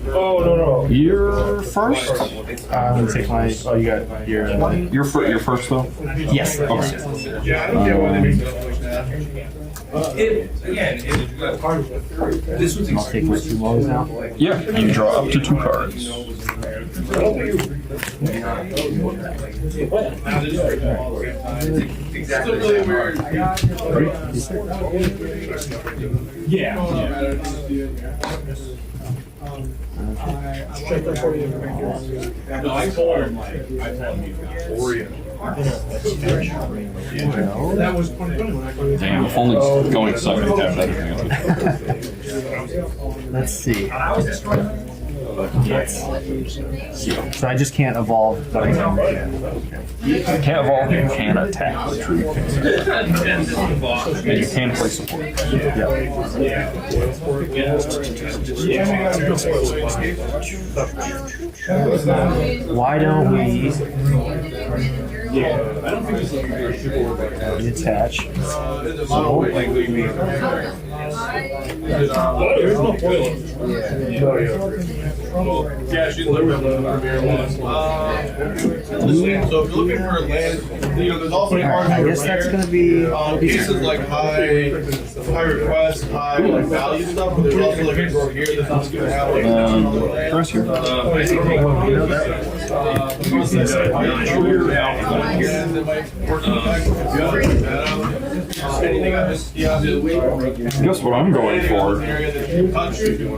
Oh no. You're first. I'm gonna take my. Oh, you got your. You're first though. Yes. Okay. I'll take my 2 modes now. Yeah, you draw up to 2 cards. No, I told him I told him that was 2020 when I got Damn, if only going second half everything. Let's see. So I just can't evolve, but I can. Can't evolve, you can attack with true and you can play support. Why don't we attach? There's no foil. Yeah, she's literally one of the rare ones. So if you're looking for a land, there's also cards I guess that's gonna be. cases like high request, high value stuff, but there's also like a drawer here that's not going to have like Press here. Guess what I'm going for?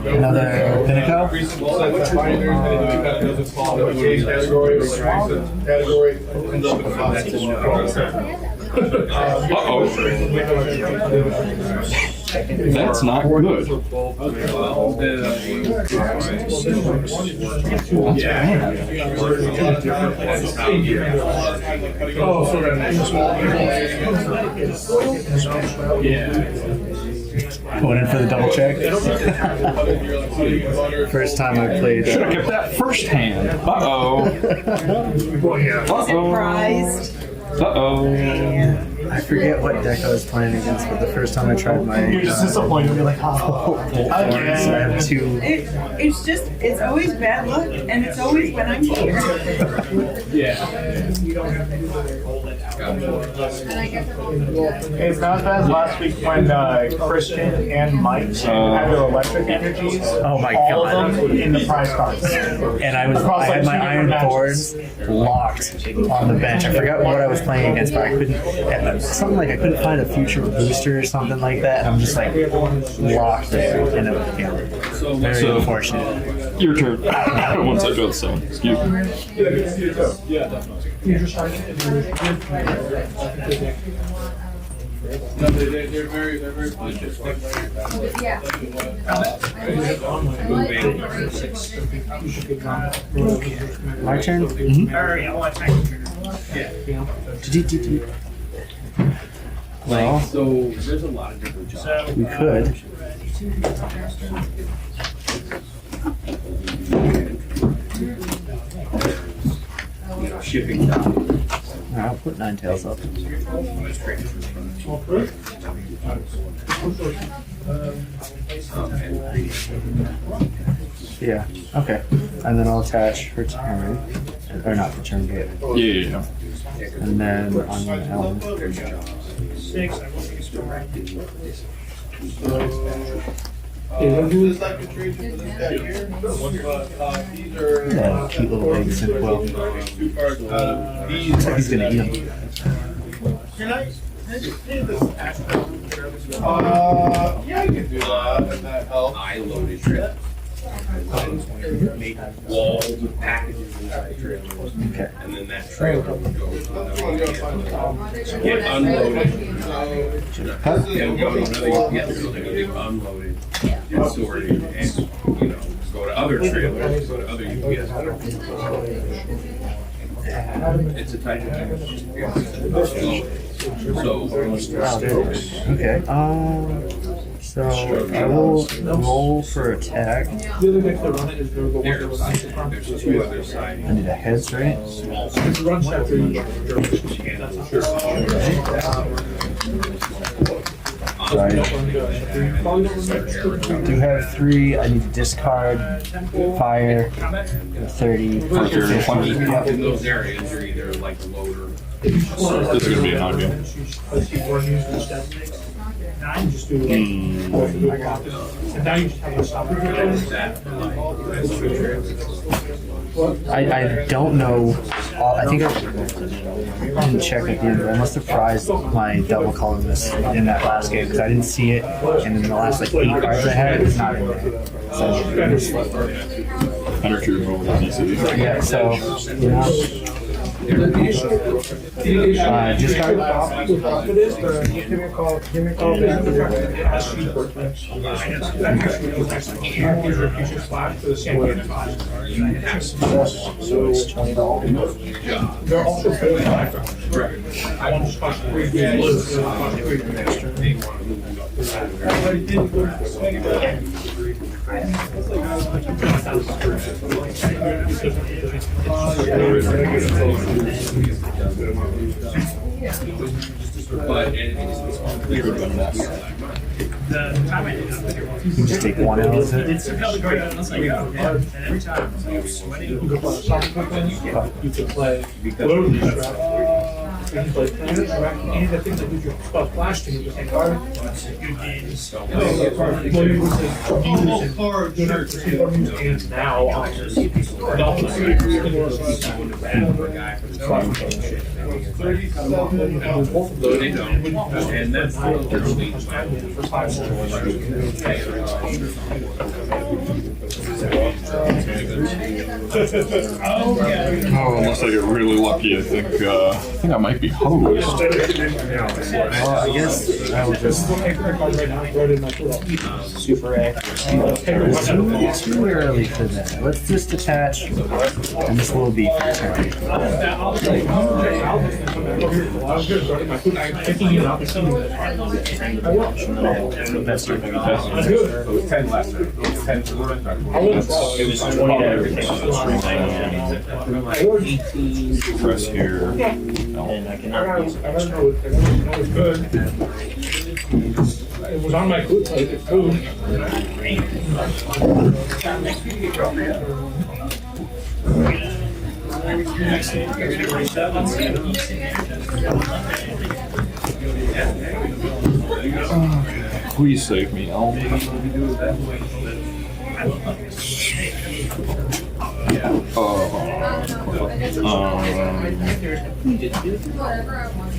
Another Pinnacle? Uh-oh. That's not good. Going in for the double check. First time I played. Should have kept that first hand. Uh-oh. Surprised. Uh-oh. I forget what deck I was playing against, but the first time I tried my. You're just disappointed. You're like, oh, so I have 2. It's always bad luck, and it's always when I'm here. It's not as bad as last week when Christian and Mike had their electric energies. Oh my all god! of them in the prize cards. And I had my iron thorns locked on the bench. I forgot what I was playing against, but I couldn't. Something like I couldn't find a future booster or something like that. And I'm just like locked there, and it was very unfortunate. Your turn. Once I do the same. Excuse me. No, they're very delicious. My turn? Well, So there's a lot of different jobs. we could. Shipping down. I'll put Ninetales up. Yeah, okay. And then I'll attach her turn. Or not the turn gate. Yeah. And then I'm going to Ellen. This like a trade for this guy here. These are Yeah, cute little babies in quill. 2 cards out of these. He's going to eat them. Yeah, I can do that. If that helps. I loaded trailers. Make walls with packages inside trailers. Okay. And then that trailer would go to another get unloaded. And go to another UPS building and get unloaded, get sorted, and go to other trailers, go to other UPS buildings. It's a type of thing. So, Okay. So I will roll for attack. The other deck that run it is going to go there's 2 other sides. I need a heads, right? run chapter. So I do have 3. I need to discard fire 30 for 50. In those areas, you're either like a loader. This is gonna be a non-game. I don't know. I think I didn't check at the end, but I must have prized my double colorless in that last game because I didn't see it, and in the last like 8 cards I had, it's not in there. So Energy removal DC. yeah, so you know. Discard. They're also You can just take 1 out of it. you could play anything that you spell flash to you with a card. And now And that's Oh, unless I get really lucky, I think I might be hosed. Well, I guess I will just super it's too early for that. Let's just attach, and this will be for turn. That's good. Press here. No. It was on my food plate. It's food. Please save me, Elm.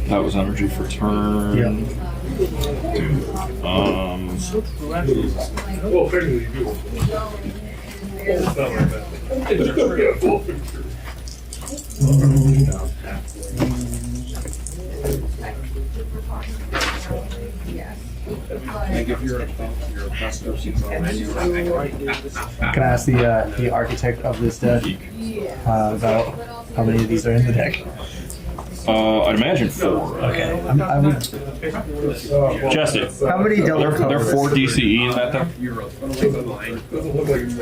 That was energy for turn. Well, apparently you do. Can I ask the architect of this deck about how many of these are in the deck? I'd imagine 4. Okay. I would. Jesse, How many double they're 4 colors? DCE in that deck? I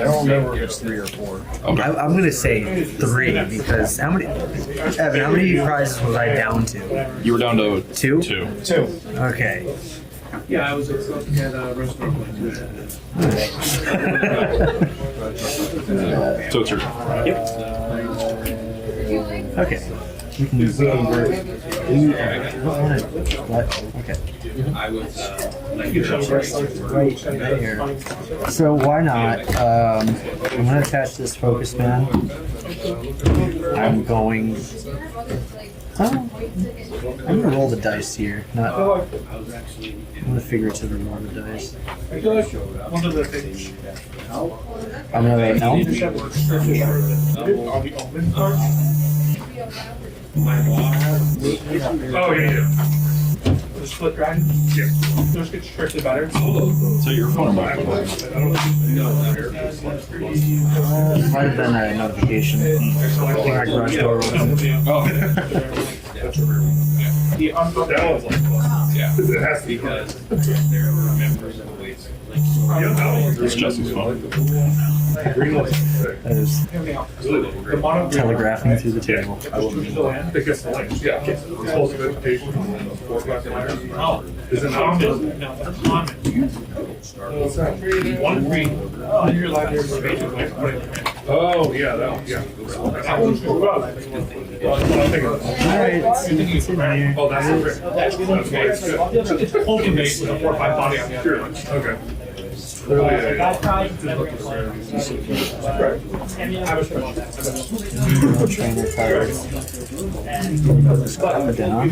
don't remember if it's 3 or 4. Okay. I'm gonna say 3 because how many? Evan, how many prizes was I down to? You were down to 2? 2. 2. Okay. Yeah, I was looking at a restaurant. So it's your Okay. We can work. What? Okay. I was Right here. So why not? I'm gonna attach this focus band. I'm going. Oh, I'm gonna roll the dice here. Not. I'm gonna figuratively roll the dice. I feel like one of the things. I'm gonna vote no. On the open part. Oh, yeah. The split dragon? Yeah. Those get strictly better. So your phone back. Might have been a notification. I rushed over. Oh. The that one's like, yeah, it has to be because there were members of the ways. It's Jesse's phone. was telegraphing through the table. Is it common? No, common. One green. Oh, your library space is like. Oh, yeah, that one, yeah. That one's cool. Alright, it's in here. Oh, that's it. That's good. It's cloaking base with a 4 or 5 body on the other. Okay. Trainer cards. Put down.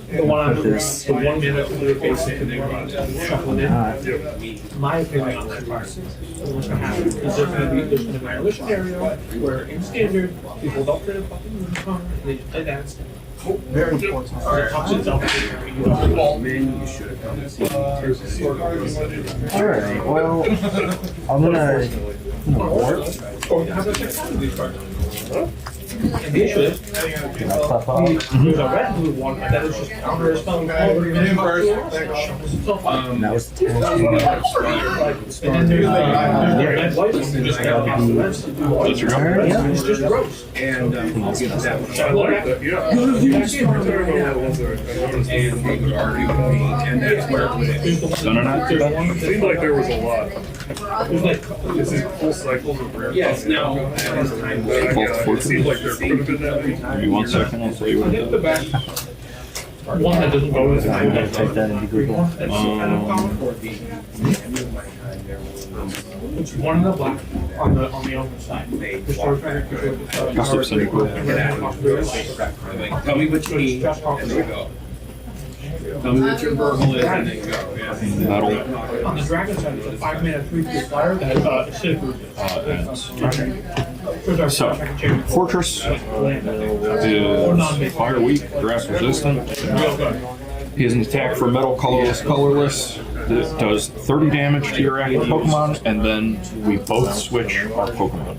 The one on the 1 minute to do basic and then shuffle it in. My opinion on that part. So what's gonna happen is there's gonna be an annihilation area where in standard people don't play the fucking unicorn and they just play that. Very important. It helps itself. Man, you should have come and seen Alright, well, I'm gonna warp. Or how about check out of these cards? And they should. Clef off. There's a red and blue one that is just counter a spell. And that was the 10. And then there's red and white one. Just That's your turn, yeah. It's just gross. And I'll give that one. I like that, yeah. And they would argue with me, and that's where it went. Seemed like there was a lot. There's like, Is it full cycles of rare? Yes, now, as time goes It on, seems like there could have been that many. Give me 1 second, I'll tell you what it the is. back. One that doesn't go as I'm gonna type that into Google. It's one in the black on the other side. Custom Cynical. Tell me what you need, and there you go. Tell me what your verbal is, and then you go. Yeah. Metal. On the dragon side, it's a 5-mana 3/3 flyer that acidic So, Fortress is fire weak, grass resistant. He has an attack for metal colorless. It does 30 damage to your active Pokemon, and then we both switch our Pokemon.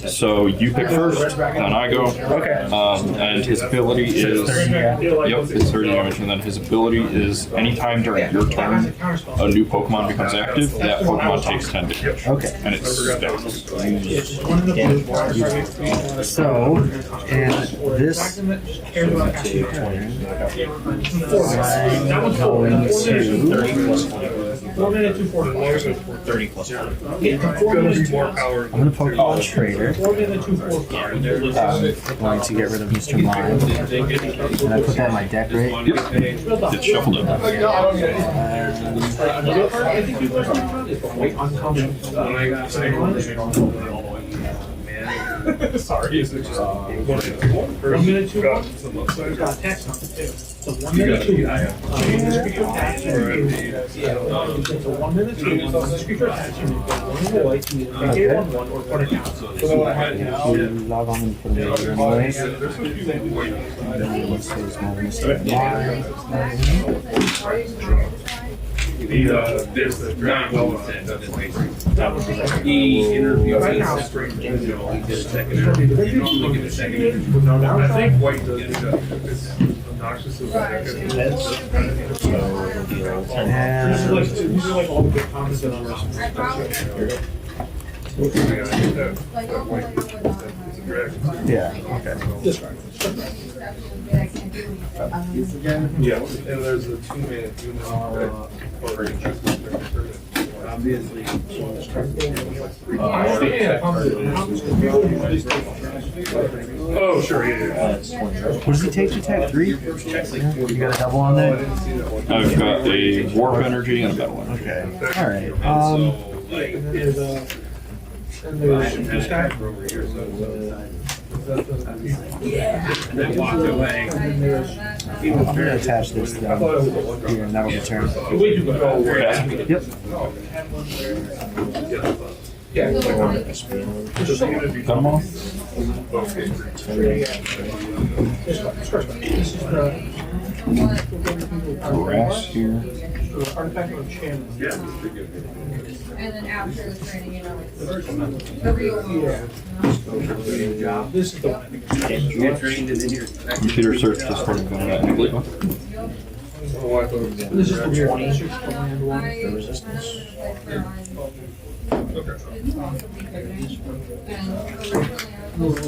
So you pick first, then I go. Okay. And his ability is yep, it's 30 damage, and then his ability is anytime during your turn a new Pokemon becomes active, that Pokemon takes 10 damage. Okay. And it's stacked. So, and this I'm going to 4-mana 2/4. 30 plus 1. Yeah, 4-mana 2 More power. I'm gonna Pokemon Trader. 4-mana 2/4. I'm going to get rid of Mr. Mime. And I put that in my deck, right? Yep. It's shuffled in. Another card I think you guys know is the white uncommon. Sorry, is it just 1 minute 2 1. It's got text on it too. So 1 minute 2 1. It's a 1 minute 2 1. This creature attacks you. One white, make it 1/1 or put it down. Log on and put it in anyways. And then let's say it's more than Mr. Mime. There's the dragon the interview. Right now, He did a second interview. You normally get a second interview. I think white does do that. It's obnoxious as that. these are like all the good comments that I'm Yeah, okay. This card. Yeah, and there's a 2-mana Obviously. Oh, sure, yeah. What does he take to attack? 3? You got a double on there? I've got a warp energy and a metal energy. Okay. Alright. There's and there's this guy. And then walked away. I'm gonna attach this to them here, and that'll be turn. We do go. Yep. Yeah. Cut them off. This is the Grass here. artifact of Shannon. And then after the training, you know, it's the This is the one. You get trained and then you're. Computer search just started going out. This is the weird one. This is the land one.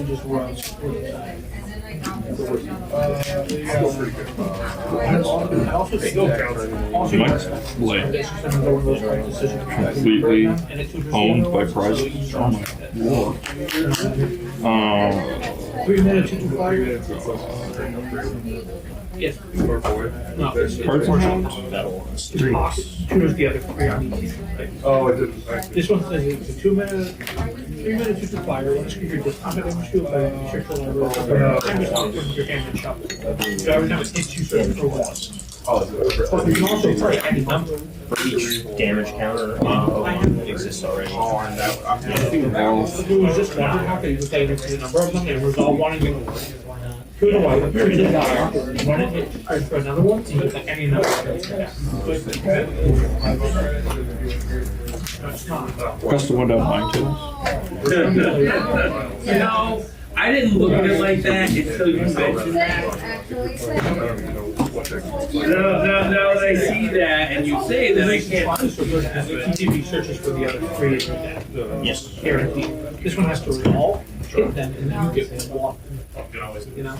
Just runs. Like completely owned by private. Oh my lord. 3 minutes, 2 fire. Yes. No, Cards and shots. Tuner's the other 3 on each. Oh, it didn't. This one says it's a 2 minute, 3 minute, 2 fire. Let's give your discount damage to it. Check the level. Time is off with your hand and shuffle. So every time it hits you, search for once. But you can also try any number. For each damage counter, Pokemon exists already. If it was just one attack, you would say it's the number of them, they resolve one and you put it away, put it in die, run it, hit, search for another one, and you can take any number. Press the window behind you. You know, I didn't look at it like that until you mentioned that. Now that I see that and you say that, I can't. TTV searches for the other 3. Yes. Guaranteed. This one has to resolve, hit them, and then you get one. You know?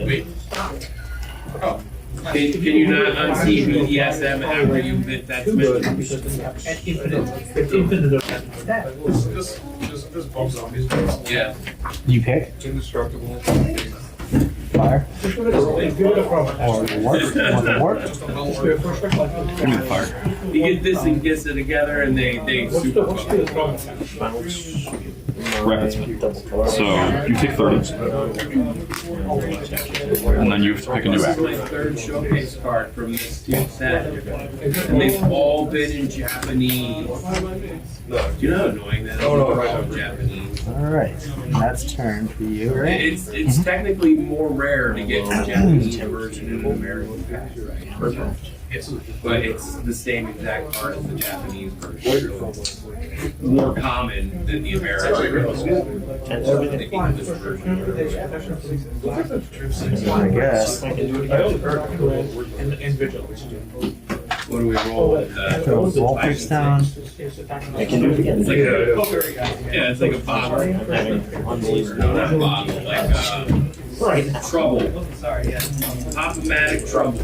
Wait. Can you not unsee BDSM after you bit that switch? Because then you have infinite of that. Just bump zombies. Yeah. You pick Indestructible. fire Give it a problem. or the warp. You want the warp? Just do it first, Give me the fire. You get this and gets it together and they What's super the problem? Rapid spin. So you take 30. And then you have to pick a new This is act. my 3rd showcase card from this team set. And they've all been in Japanese. Do you know how annoying that is? Oh, no, They're right. all Japanese. Alright, that's turn for you, right? It's technically more rare to get a Japanese version in an American pack, right? But it's the same exact card as the Japanese version. More common than the American version. I guess. And vigilance. What do we roll with that? So wall picks down. I can do it again. It's like it's like a bomber. No, not bomb, like trouble. Sorry, yeah. Pop-O-Matic trouble.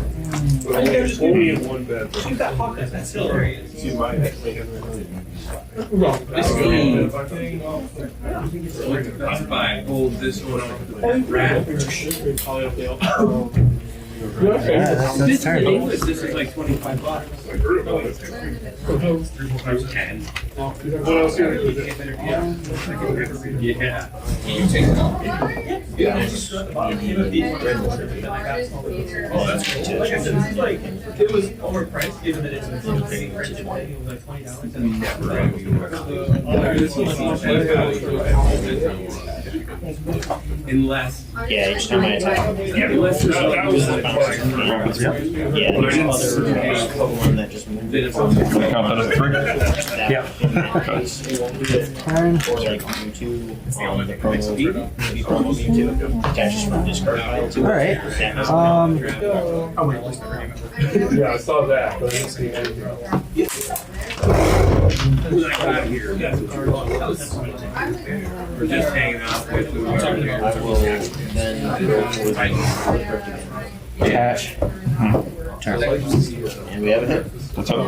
Only in one bed. She's that hot, that's still See my This game, Best Buy pulled this one off the rack. Yeah, that's This turn. in English, this is like $25. There's 10. What else here? Yeah. Oh, that's cool. It was overpriced, given that it's pretty rich. It was like $20. Unless. Yeah, each time I attack. Unless there's Rapid spin. Yeah, there's other Pokemon that just move. Then it's Can I count that as a trick? Yeah. Turn. Or like Mewtwo on the promo, maybe promo Mewtwo. Attaches from discard pile to it. Alright. That has Yeah, I saw that, but I didn't see anything. who I got here. We're just hanging out with who we are here. I will then go with Crypt again. Catch. Turn. And we have a hit. That's up.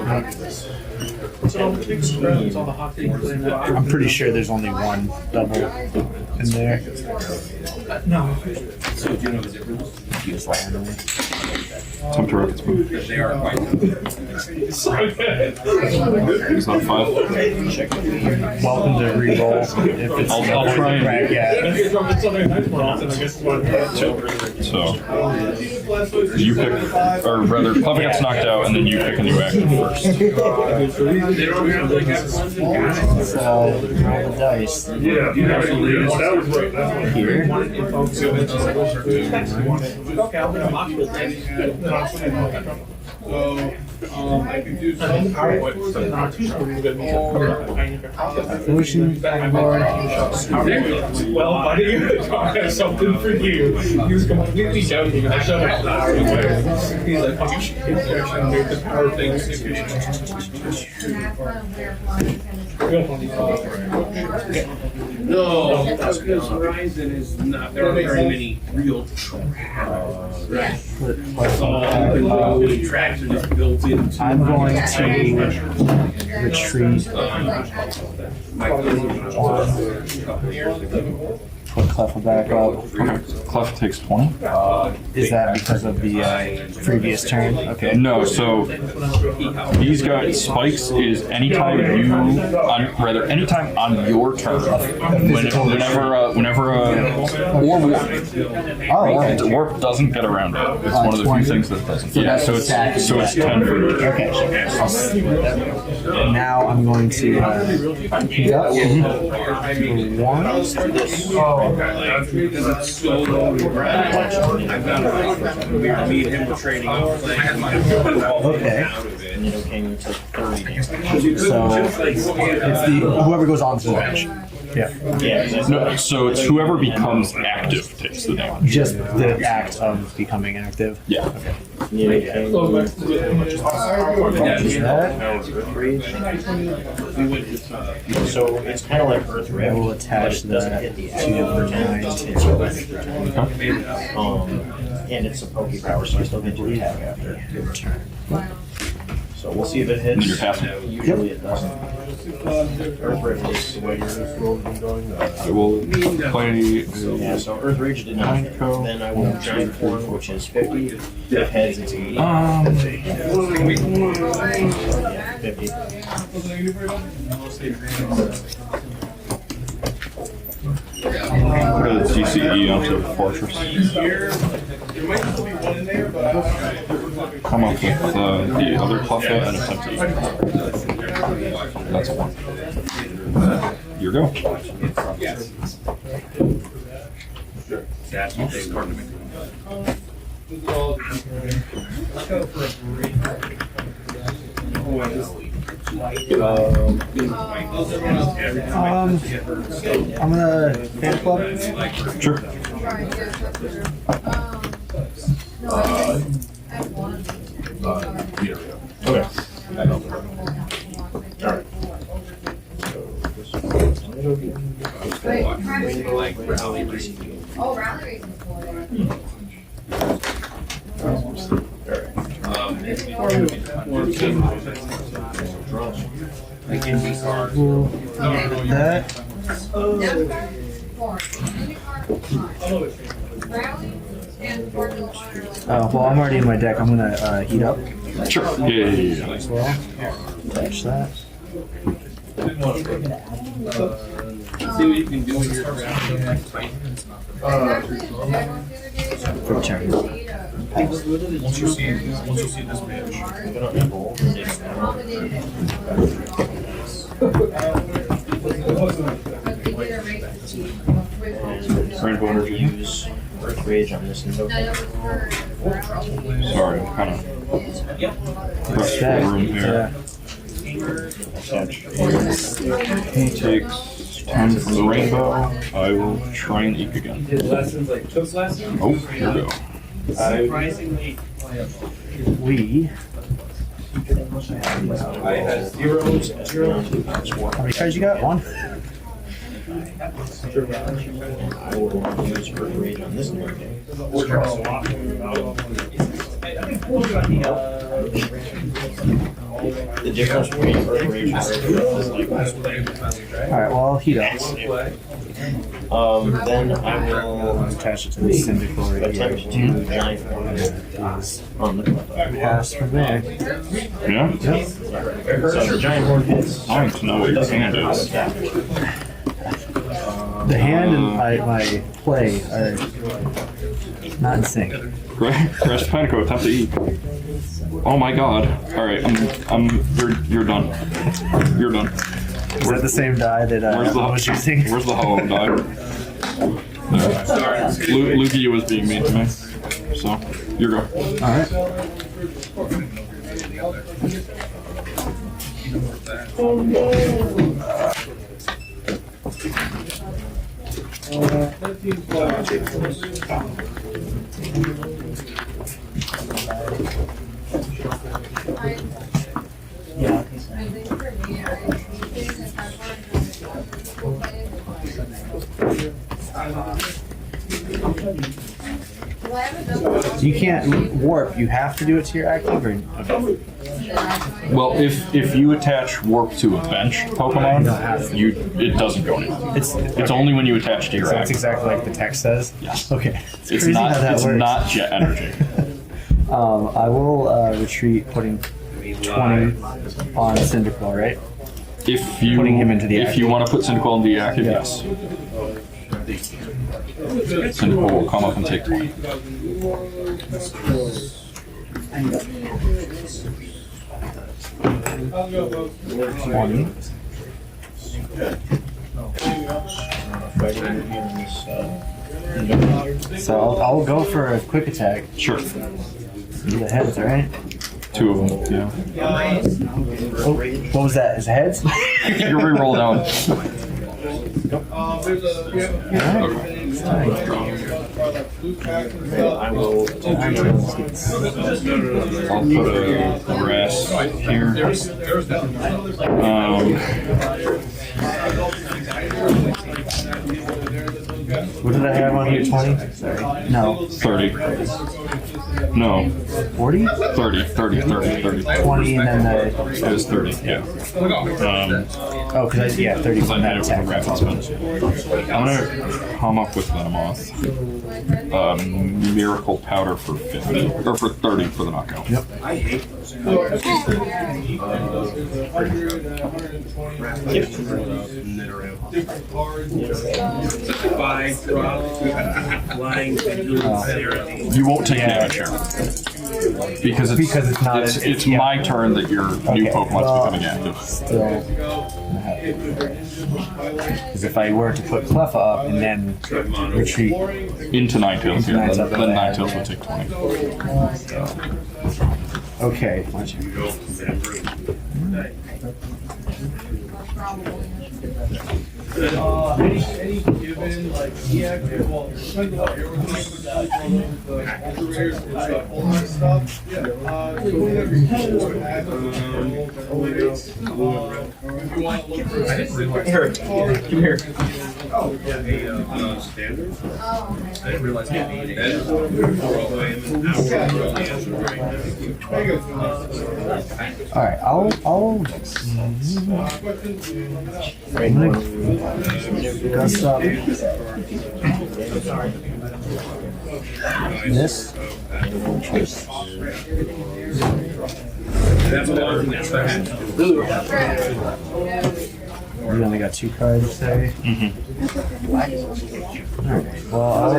I'm pretty sure there's only one double in there. No. So do you know the difference? Just randomly. Time to rapid spin. Because they are quite It's not 5. Welcome to re-roll. If it's I'll try and- right, yeah. So you pick, or rather, Puppet gets knocked out, and then you pick a new action first. They don't have like everyone's in guys. So roll the dice. Yeah, that was right. That's what Here. I can do some Typhlosion. Well, buddy, I have something for you. He was completely joking, and I showed him. He's like, oh, you should get the power thing. No, because Horizon is not, there aren't very many real tracks. Right. The tracks are just built into. I'm going to retreat put Cleffa back up. Clef takes 20. Is that because of the previous turn? Okay. No, so these guys, spikes is anytime anytime on your turn, whenever warp doesn't get around it. It's one of the few things that doesn't. Yeah, so it's 10 for you. Okay. Now I'm going to heat up. One. Because it's so low in gravity. I've got me and him were trading. Okay. And you know, came into 30 damage. So it's the whoever goes on to the bench. Yeah. Yeah. No, so it's whoever becomes active takes the damage. Just the act of becoming active. Yeah. Okay. So it's kind of like Earth Rift. I will attach that hit the to and it's a Poke Power, so I still get to attack after your turn. So we'll see if it hits. You're passing. Usually it doesn't. Earth Rift is the way you're going. I will play. Yeah, so Earth Rage did not hit. Then I will Giant Form, which is 50. If heads, it's 80. Yeah, 50. Put a TCE onto the fortress. Come up with the other Cleffa and attempt to eat. That's a 1. Your go. I'm gonna fan club. Sure. Okay. Oh, rally racing for That. Well, I'm already in my deck. I'm gonna heat up. Sure. Yeah. As well. Attach that. See what you can do with your For turn. Once you see this match. Rainbow energy. Use Earth Rage on this note. Sorry, I'm kind of pressed for room here. He takes 10 from the rainbow. I will try and eke again. Oh, here we go. We. I had 0. How many cards you got? 1? I will use Earth Rage on this note. The difference between Earth Rage and Earth Rift is like this. Alright, well, I'll heat up. Then I will Attach it to the Syndicate attempt to Giant Form on the pass from there. Yeah? Yep. So the Giant Form hits. I want to know what your hand is. The hand and my play are not in sync. Crash Panico, attempt to eat. Oh my god. Alright, you're done. You're done. Is that the same die that I was using? Where's the hollow die? Lukey was being mean to me. So, your go. Alright. You can't warp. You have to do it to your active. Or, okay. Well, if you attach warp to a bench Pokemon, it doesn't go anywhere. It's only when you attach to your That's active. exactly like the text says. Yes. Okay. It's crazy not. how that It's works. not jet energy. I will retreat, putting 20 on Cyndaquil, right? If you Putting him into the if active. you want to put Cyndaquil in the active, Yeah. yes. Cyndaquil will come up and take 20. So I'll go for a quick attack. Sure. The heads, right? 2 of them. Yeah. Oh, what was that? Is it heads? You re-roll down. I will. I'll put a grass here. What did I have on here? 20? Sorry. No. 30. No. 40? 30. 20 and then the. It was 30. Yeah. Oh, because yeah, 30 from that attack. Rapid spin. I'm gonna come up with Venomoth. Miracle powder for 50 or for 30 for the knockout. Yep. You won't take damage here because it's not. It's my turn that your new Pokemon's becoming active. Still. Because if I were to put Cleffa up and then retreat Into Ninetales, yeah. Ninetales, Then Ninetales will take 20. Okay. Watch it. Any given like deactive, well, depending on your all that stuff. Yeah. So whenever you have if you want to look for Here, come here. Standard? Oh, I didn't realize that. All right. I'll. I'm gonna gust up this. We only got 2 cards today. Alright, well, I'll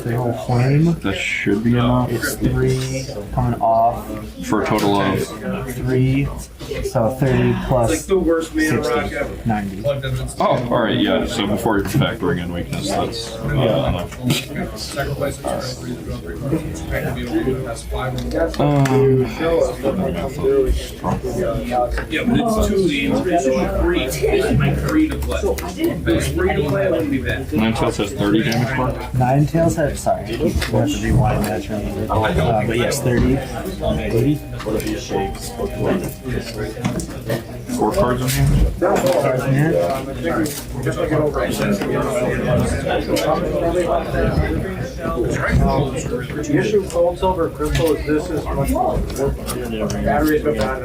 throw Flame. That should be enough It's 3 coming off. for a total of 3, so 30 plus Like the worst man rock 60, ever. 90. Oh, all right, yeah. So before you're factoring in weakness, that's enough. Yeah, but it's 2 leads, it's only 3. It's like 3 to play. If it's 3 to play, it wouldn't be bad. Ninetales has 30 damage mark. Ninetales have, sorry, I have to rewind that train. But yes, 30. 80. 4 cards in here. Cards in here. The issue with gold, silver, crystal is this is much more. Batteries go bad.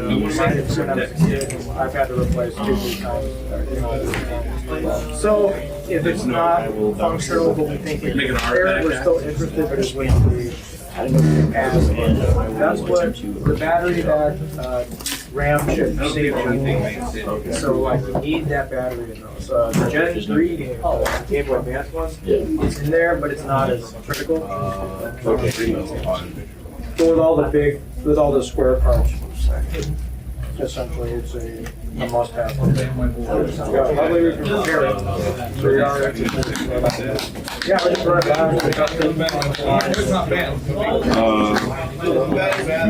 I've had to replace 2-3 times. So if it's not functional, but we think it's there, we're still interested, but it's waiting to be. That's what the battery that RAM should save everything. So like we need that battery in those. The Gen 3 Game Boy Advance one, it's in there, but it's not as critical. So with all the big, with all the square parts, essentially it's a must-have. Yeah, luckily we can prepare it. So we are. Yeah, we just run it back.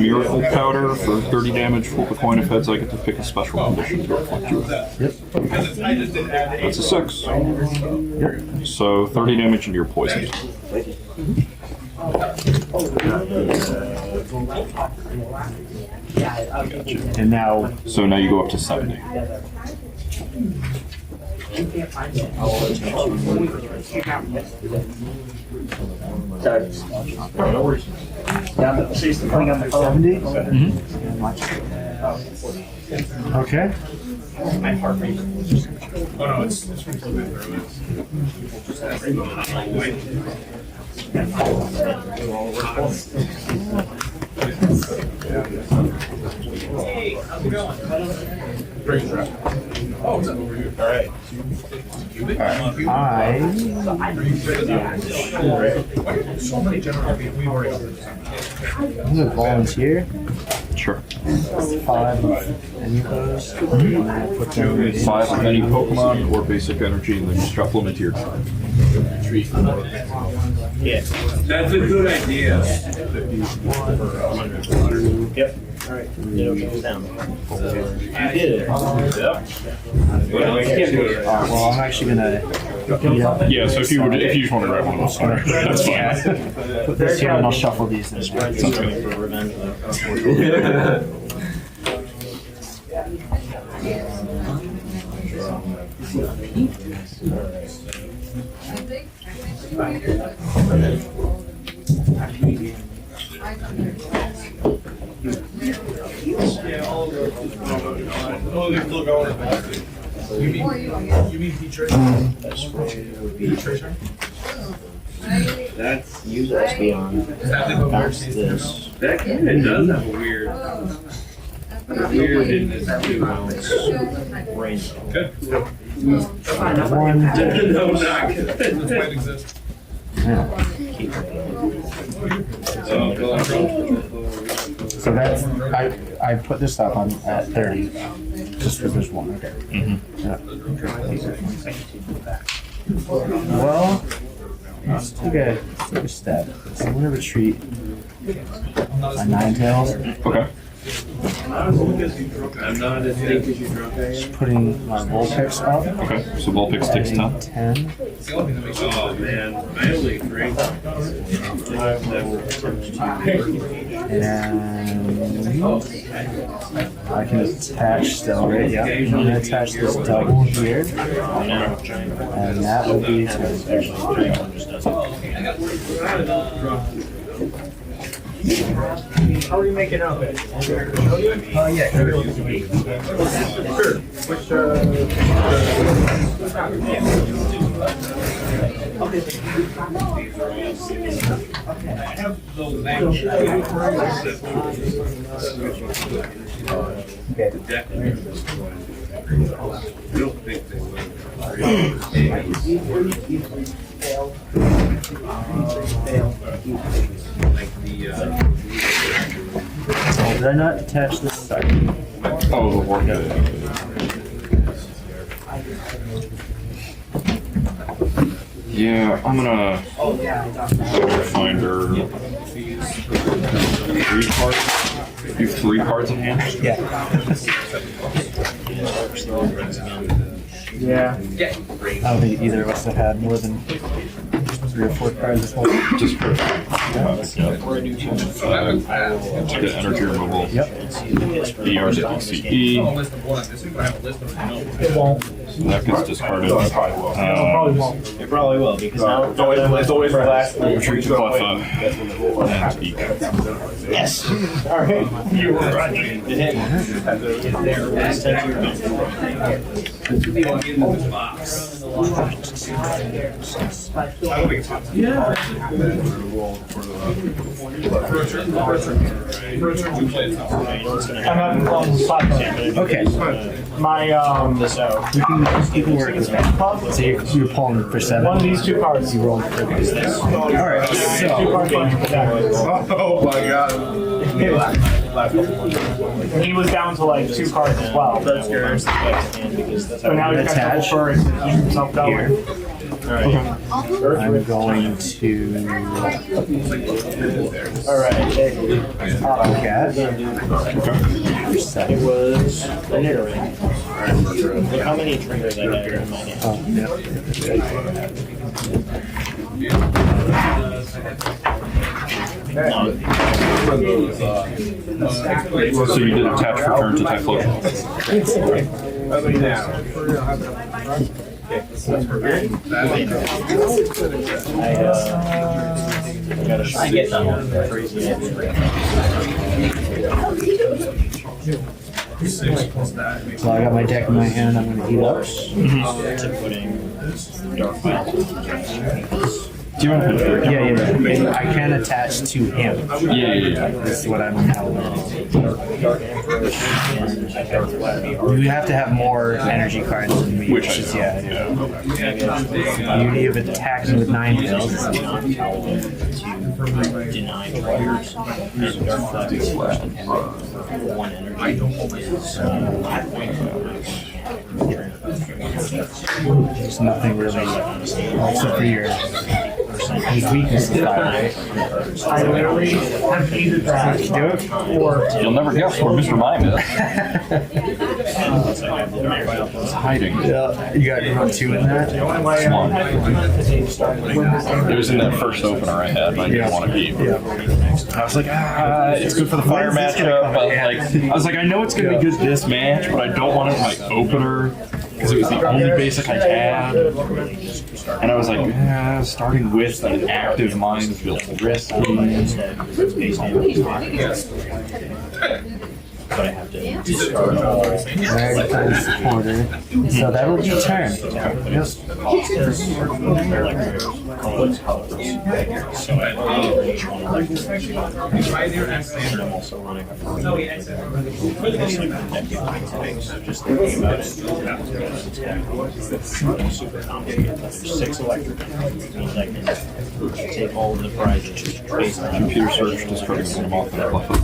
Miracle powder for 30 damage. Flip a coin of heads. I get to pick a special condition to reflect you. That's a 6. So 30 damage and you're poisoned. And now, So now you go up to 70. Okay. Oh, no, it's from flipping through Hey, how's it going? Oh, it's over here. All right. So many general, we've already got this. I'm gonna volunteer Sure. 5 of any of those. And then I'll put them in 5 of any Pokemon or basic energy, and then just shuffle them into your card. Yeah. That's a good idea. Yep. All right. It'll go down. You did it. Yep. Well, I'm actually gonna. Yeah, so if you just want to grab one of those, that's fine. Put this here and I'll shuffle these in. Ryan's coming for revenge. Oh, they're still going. You mean P-Tracer? P-Tracer? That's Use XP on. Bounce this. that kind of does have a weird weirdness to it. Range. Good. One. No, not good. This might exist. So that's I put this up on at 30, just because there's one. Okay. Yeah. Well, let's take a stab at this. I'm gonna retreat my Ninetales. Okay. I'm not as thick as you drunk I am. Just putting my Vulpix up. Okay. So Vulpix takes 10. 10. Oh man, I only drink. And I can attach still, right? Yeah. I'm gonna attach this double here. And that will be 10. How are you making out? Yeah. Sure. Which, I have those names. The deck. I don't think they will. Like the Did I not attach this side? Oh, the work. Yeah, I'm gonna find her 3 cards. You have 3 cards in hand? Yeah. Yeah. I don't think either of us have had more than 3 or 4 cards this whole. Just for the energy removal. Yep. ERCE. It won't. So that gets discarded. Probably won't. It probably will because now It's always the last thing. Retreat to Cleffa and Eek. yes. All right. You were right. It hit. It's 10 to your I'm having on the spot. Okay. My, this out. You can work with that. So you're pulling for 7. one of these 2 cards. You roll. Okay. Alright, 2 so. cards on the deck. Oh my god. He was down to like 2 cards as well. That's yours. So now he's got double Attach. first and keep himself going. I'm going to. Alright. Cat. It was an iterate. Look how many triggers I have in my hand. Oh, yeah. So you did attach return to Typhlosion. I get that one. So I got my deck in my hand. I'm gonna heat up. To putting dark files. Do you want to? Yeah. I can attach to him. Yeah. This is what I'm now learning. You have to have more energy cards than me. Which is, I The beauty of attacking with Ninetales is Deny players dark files. One energy there's nothing really except for your his weaknesses. I literally have needed that. You'll never guess where Mr. Mime is. He's hiding. Yeah, you got run 2 in that. One. It was in that first opener I had, and I didn't want to keep. I was like, it's good for the fire matchup, but like, I was like, I know it's gonna be good this match, but I don't want it in my opener because it was the only basic I had. And I was like, starting with an active mind feels risky. But I have to discard all. Rag times quarter. So that'll be turn. I'm also running just thinking about it. Super complicated. There's 6 electric. Which means I can take all of the prizes based on Computer search, discarding one off and buffer.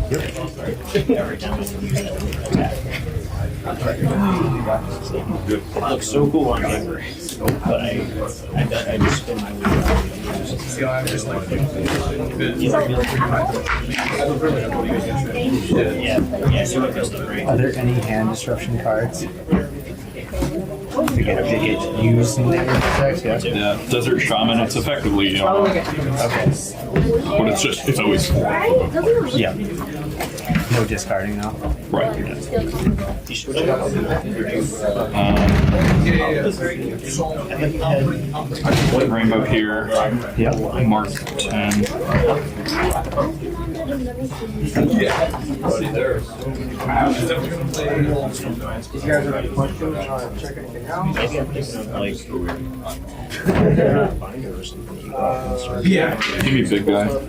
every time I can use that to attack. It looks so cool on paper, but I just spin my wheel around and use it. Yeah, so it goes to great. Are there any hand disruption cards? To get used in negative effects, yeah. Yeah, Desert Shaman, it's effectively, Okay. but it's always 4. Yeah. No discarding though. Right. White rainbow here. Yep. Mark 10. These guys are questions, check anything out. Maybe I'm thinking of like binder or something. Yeah. Give me big guy. Oh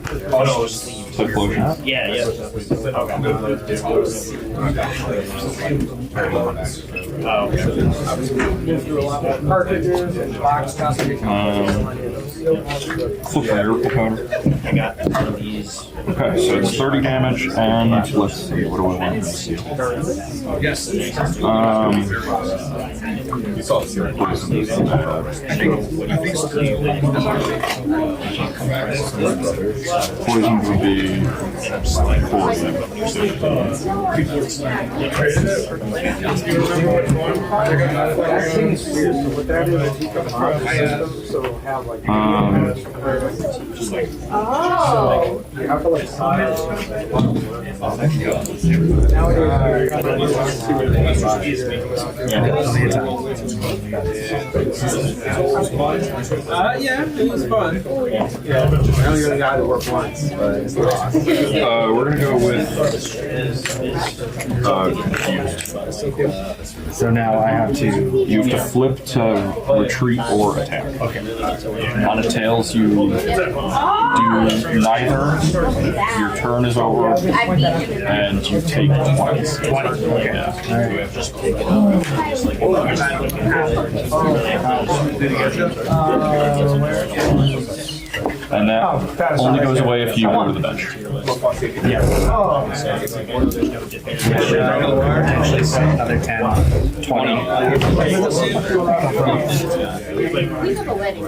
no, Typhlosion. yeah. Oh, Been through a lot more cartridges and box constantly. Flip the miracle powder. I got one of these. Okay, so it's 30 damage, and let's see, what do I want to seal? Yes. Poison would be 4 of them. That thing is weird. So what that is you come out of the system, so it'll have like Oh. you have to like sign it. Yeah, it was fun. Yeah, I only really got to work once, but it's not. We're gonna go with So now I have to. you have to flip to retreat or attack. Okay. On a tails, you do neither. Your turn is over, and you take 20. 20. Okay. Yeah. Just pick it up. Just like And that only goes away if you go to the bench. Actually, another 10. 20. We have a wedding.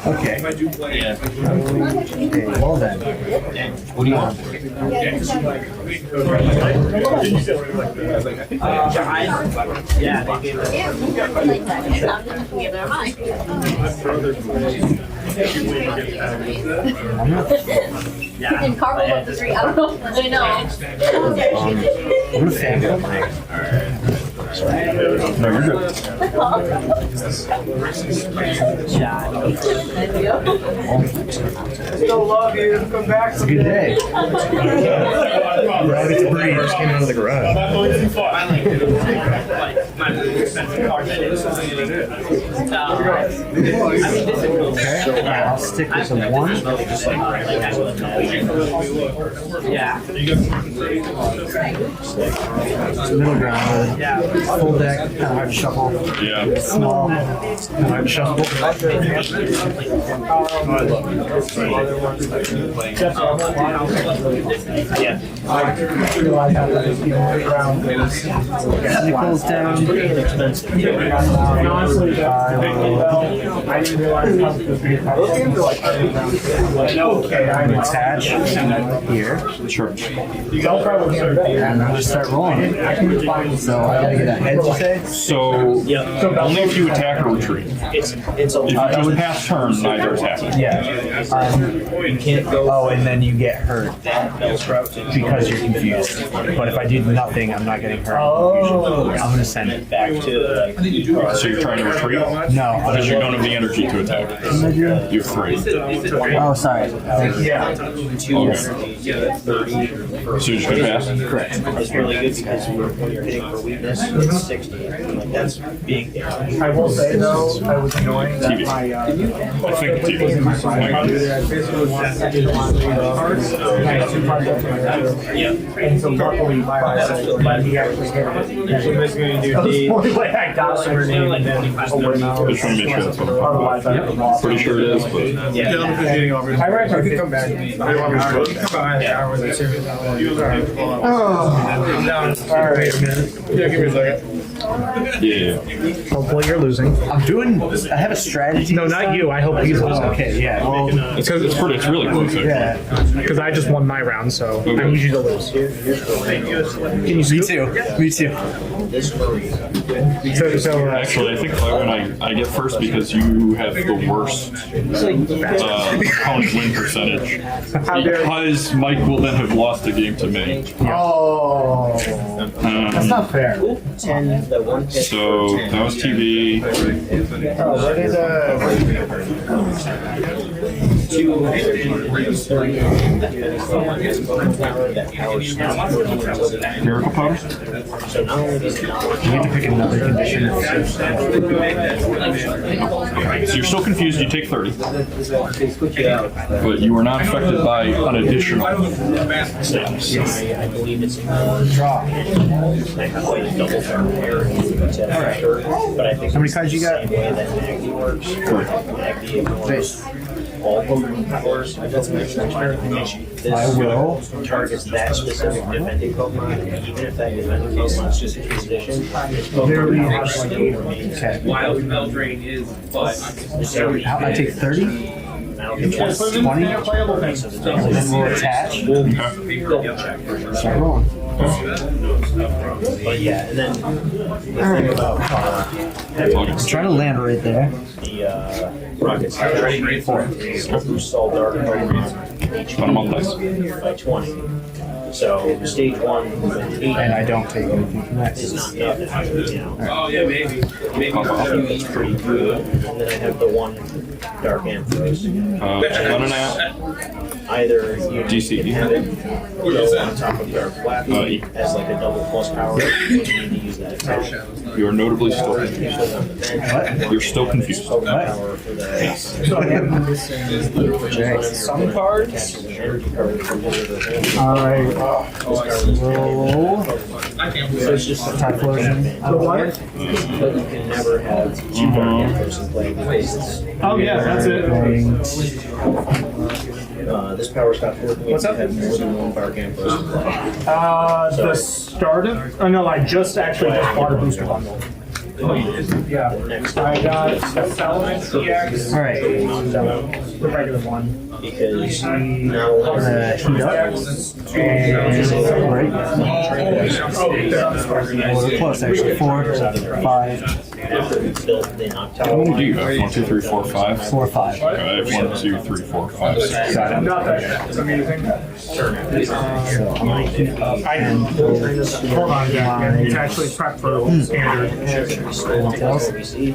Okay. Okay, well then. What do you want? Yeah, like that. It's not enough to give their mind. And Carl up the street. I don't know. I know. I'm a fan. No, you're good. Still love you. Come back. It's a good day. Right at the breeze. Just came out of the garage. Okay, alright, I'll stick with the 1. Yeah. Middle ground. Full deck, kind of hard to shuffle. Yeah. Small, kind of hard to shuffle. Yeah. Nickels down. I didn't realize how those games are like okay, I'm gonna attach here. Sure. I'll probably get it. And I'll just start rolling. So I gotta get a head, you say? So, Yeah. only if you attack or retreat. It's a If you just pass turn, neither attack. Yeah. you can't go Oh, and then you get hurt Bellsprout because you're confused. But if I do nothing, I'm not getting hurt. Oh. I'm gonna send it. back to like So you're trying to retreat? No. Because you don't have the energy to attack. You're free. Oh, sorry. Yeah. Okay. So you're just gonna pass? Correct. It's really good because when you're hitting for weakness, it's 60. Like that's being damaged. I will say though, I was annoying that TV. my I think was in my phone. I basically wanted to do one cards. I had 2 cards left in my deck. Yeah. And so luckily my eyesight, he actually hit it. So basically you do the only way I got her name and then over now. Just trying to make sure that's what I'm Otherwise I would have lost. pretty sure it is, but Yeah. I reckon I could come back. I want me to come back. Hours of service. I'm down. All right, man. Yeah, give me a second. yeah. Hopefully you're losing. I have a strategy. No, not you. I hope he's losing. Okay, yeah. Well, It's really close. Actually. yeah. Because I just won my round, so I need you to lose. Me too. Me too. Actually, I think I get first because you have the worst opponent win percentage. Because Mike will then have lost the game to me. Oh, that's not fair. 10, the one hit So that was TV. Miracle powder? So not only does it not work, You get to pick another condition. So you're still confused, you take 30. But you are not affected by an additional status. I believe it's draw. Quite a double error. Alright. But I think How many cards you got? the same way that Maggie works. Maggie ignores all Pokemon powers. That's my This I will. targets that specific defending Pokemon, even if that defending Pokemon is just a position. This Pokemon power still remains. Okay. Wild Spell Drain is, but I take 30. I'll get 20. 20. And then we'll attach. Start rolling. But yeah, and then the thing about Try to land right there. the rocket boosts all dark Pokemon Put them on dice. by 20. So stage 1 with 8 And I don't take anything from that. is not nothing, you know. oh yeah, maybe. It's pretty good. And then I have the 1 Dark Ampharos. Run an app. Either you DC. can have it go on top of Dark Flappy as like a double plus power, or you need to use that attack. You are notably still confused. Usually on the bench. You're still confused. Power for the Some cards. energy card from visitor. Alright. Roll. So it's just a Typhlosion. but you can never have 2 Dark Ampharos in play because it's Oh yeah, that's it. this power's got 4 points. You have more than 1 Dark Ampharos in play. The start of, oh no, I just bought a booster bundle. Yeah. Next I got the Salamence EX. All right. The regular one. because not only Heat up. Right. We're close actually. 4, 5. after we built the Ninetales. How many do you have? 1, 2, 3, 4, 5? 4, 5. I have 1, 2, 3, 4, 5, 6. Got it. Not that, it's amazing. So I'm going to Hold on, Jack, it's actually prep for standard. Ninetales. We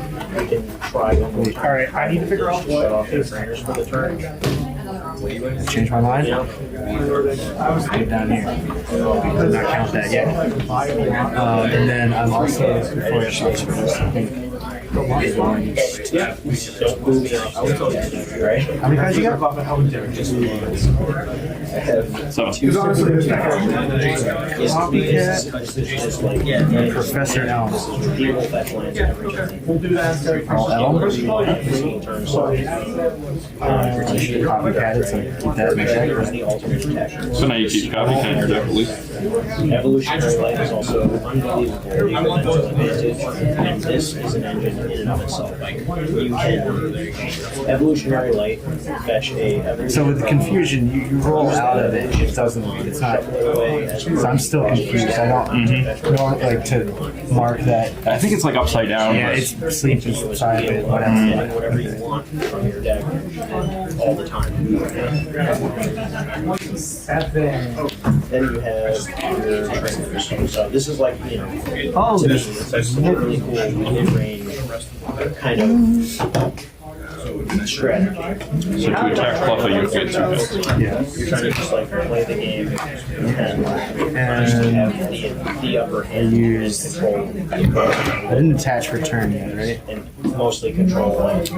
can try one more time. Alright, I need to figure out Shut off what your is. trainers for the turn. Change my mind. Get down here. Did not count that yet. And then I'm also before I change this, I think. Don't move me off the edge, right? How many cards you got? I have So, Because honestly, it's Professor Elm. we'll do that. All Elm. Copycat, so keep that in my deck. so now you keep copycat in your deck at least. Evolutionary life is also unbelievable advantage, and this is an engine in and of itself. You can evolutionary light fetch a. So with the confusion, you roll out of it. It doesn't. It's not. So I'm still confused. I don't like to mark that. I think it's like upside down. Yeah, but- it's sleep inside of it. Whatever you want from your deck all the time. Then you have your trainers. So this is like, to me, it's like a really cool mid-range kind of strategy. So to attack Fluffy, you get 2 hits. Yeah. You're trying to just like play the game and just have the upper hand and control I didn't attach return yet, right? and mostly control like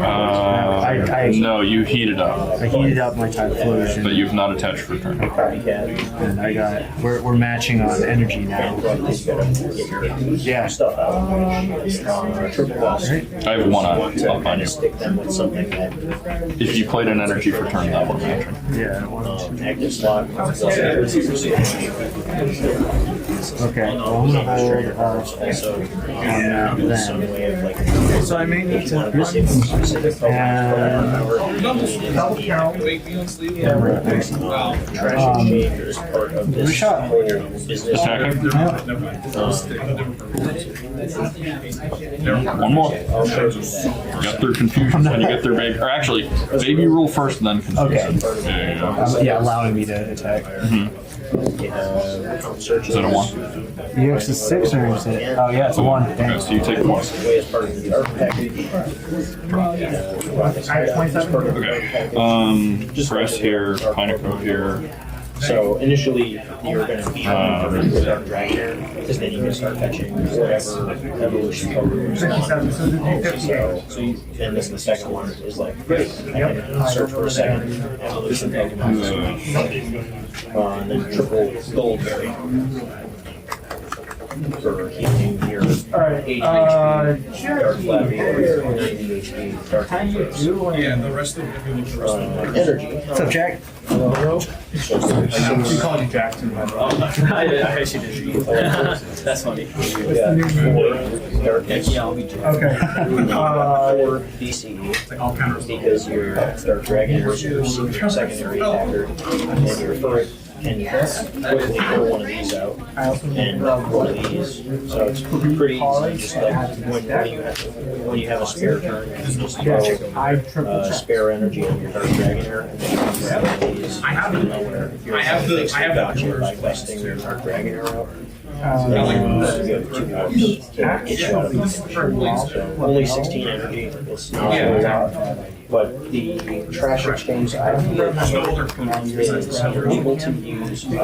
No, you heated up, I heated up my but Typhlosion, you've not attached return. copycat. and I got. We're matching on energy now. But you gotta get your Yeah. stuff out. Triple loss. Right. I have 1 Want up to on you. stick them with something that If you played an energy for turn, that one matching. Yeah. 1, 2. active slot. Okay. Well, I'm gonna hold Also, on some then. way of like. So I may need to. Specific Double count. trash exchange is part of this shot. whole business. Attacking. One more. I'll show you that. Got their confusion, then you get their baby. Or actually, baby rule first, and then confusion. Okay. Yeah, yeah, yeah. Yeah, allowing me to attack. Search Is that a 1? EX is 6 or is it? Oh yeah, it's a 1. Okay, Dang. so you take 1. way as part of the art package. Okay. Press here, Pineco here. So initially, you're going to be having to start dragging because then you can start fetching whatever evolution tokens. So and this is the second one is like, great, I can search for a second evolution Pokemon. And then triple Goldberry for healing your Alright, 80 HP, Dark Flabby, 90 HP, Dark Yeah, and the rest of it. Energy. What's up, Jack? We called you Jackson. I actually did. That's funny. Yeah, 4 Darkness. Yeah, I'll be Jack. Okay. 4 DCE because your Dark Dragon is your secondary attacker, and your first can quickly pull one of these out and one of these. So it's pretty easy. Just like when you have a spare turn, you can just throw spare energy on your Dark Dragon and then you grab one of these. If you're gotcha by questing your Dark Dragon out. You have 2 orbs to get you out of the finish. So only 16 energy. It's not a whole lot. But the trash exchange I did is you're able to use to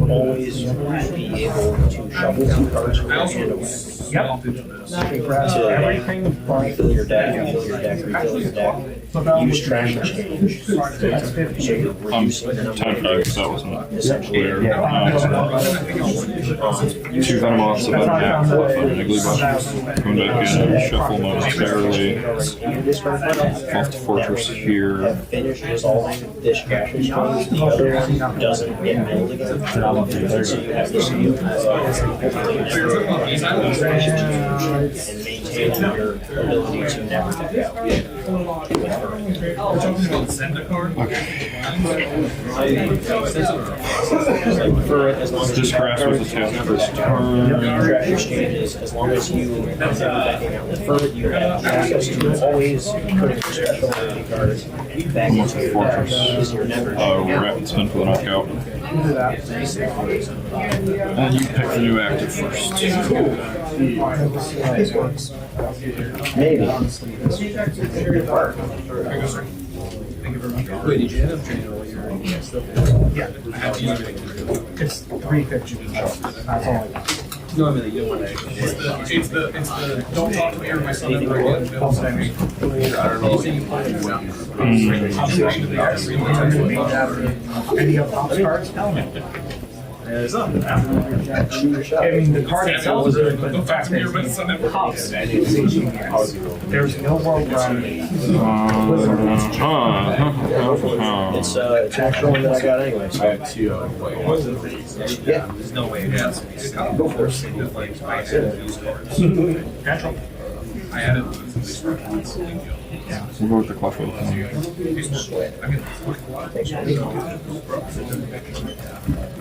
always be able to shuffle 2 cards from your hand away. Yep. Everything. To refill your deck, refill your deck. Use trash exchange. So you're reducing the number Time 5, because that wasn't essentially. clear. 2 Venomoths, a Venomjack, Fluff, and a Igglybuff. Coming back in, shuffle momentarily. Off to Fortress here. Finish resolving this trash exchange. The other one doesn't get milled again. So you have this and maintain your ability to never tap out. For as long as This grass was attacked first turn. draft exchanges, as long as you are never backing out the fur, you have access to always putting your special ability cards back into your deck. You're never We're at spin for the knockout. And you pick the new active first. maybe. Wait, did you end up trading all your stuff? Yeah. It's 350. That's all I got. No, I mean, you don't want to. It's the don't talk to me or my son ever again. Bill Sammy. Any of Pop's cards? Hell no. I mean, the card itself is good, but the fact that it's Pops. There's no world where It's actually one that I got anyway. So. I had two. Yeah. There's no way. Yeah. Go for it. natural. I had it. We'll go with the clef with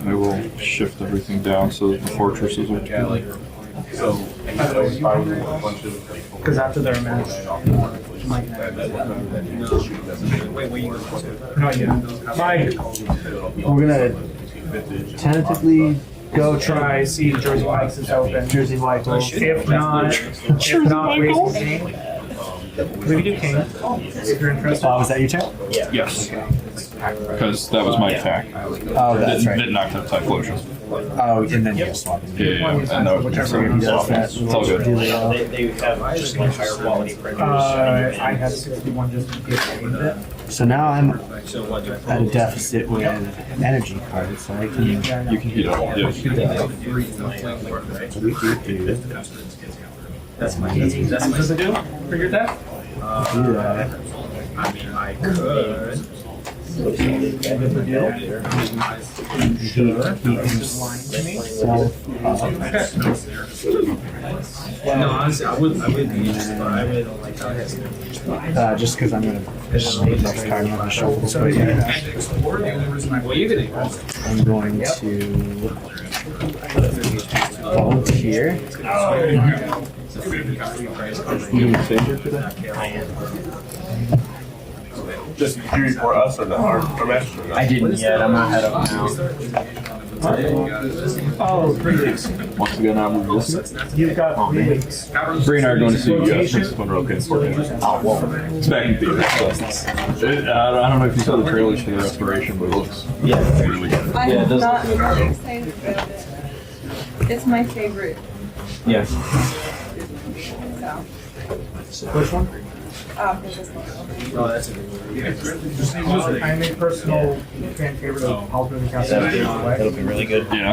I will shift everything down so that the fortresses are together. So, a bunch of. Because after their match, Mike. Wait, wait, you No idea. Mike, We're gonna tentatively go try see Jersey Mike's is open. Jersey White. If not, raising king. We do king. If you're interested. Was that your turn? Yes. Because that was my attack. Oh, that's right. Didn't knock out Typhlosion. Oh, and then you swap. Yeah, and that was Whichever one does that. It's all good. They have just like higher quality printers. I had 61 just to get rid of it. So now I'm So what? at a deficit with energy cards, so I can. You can heat up. Yeah. That's my. That's What does it do for your deck? Do that. I mean, I could. No, honestly, I wouldn't be interested. I really don't like how it has. Just because I'm gonna next card, I'm gonna shuffle this way. Well, you can ignore it. I'm going to volunteer. Just did you report us or our master? I didn't yet. I'm gonna head up now. Oh, 3 weeks. Once again, I'm resistant. You've got 3 weeks. Bree and I are going to see this one real quick. It's back in theater. So I don't know if you saw the trailers for the restoration, but it looks really good. I'm not really excited about it. It's my favorite. Yeah. So. Which one? This one. Oh, that's it. I'm a personal fan favorite of Halter the Castle. That'll be really good. Yeah.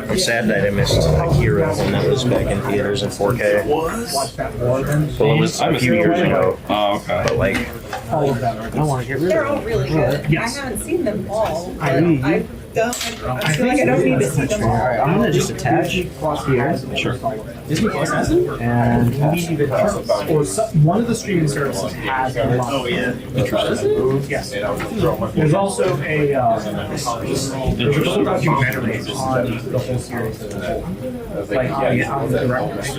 I'm sad that I missed Akira when that was back in theaters in 4K. Watch that more than Well, it was a few years ago, Oh, okay. but like, all of them. I don't want to get rid They're of all really good. Yes. I haven't seen them all, but I I feel like I don't need to see them all. Alright, I'm gonna just attach here. Sure. Disney Plus has it? And Or one of the streaming services has a lot. Oh yeah. Yes. There's also a there's a whole documentary on the whole series as a whole. Like on the directors.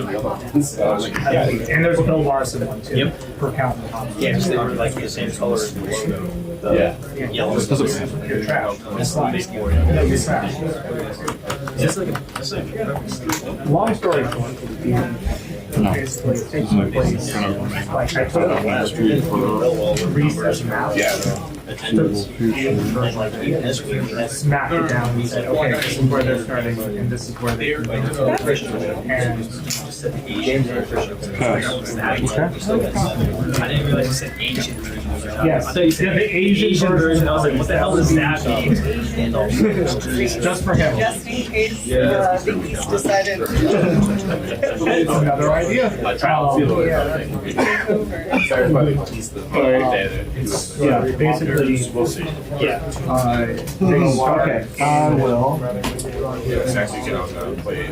And there's a Bill Larson one too. Yep. Per count. yeah, because they were like the same color as the logo. Yeah. Yellow. You're trash. It's like big board. No, you're trash. Long story short, basically it takes place. Like I took a research and smacked it down and said, okay, this is where they're starting and this is where they're going. And I didn't realize you said ancient version. yes, I thought you said the Asian version. I was like, what the hell does that mean? Just for him. Just in case the East decided It's another idea. Yeah, basically, We'll see. okay, I will. Next week, I'll play.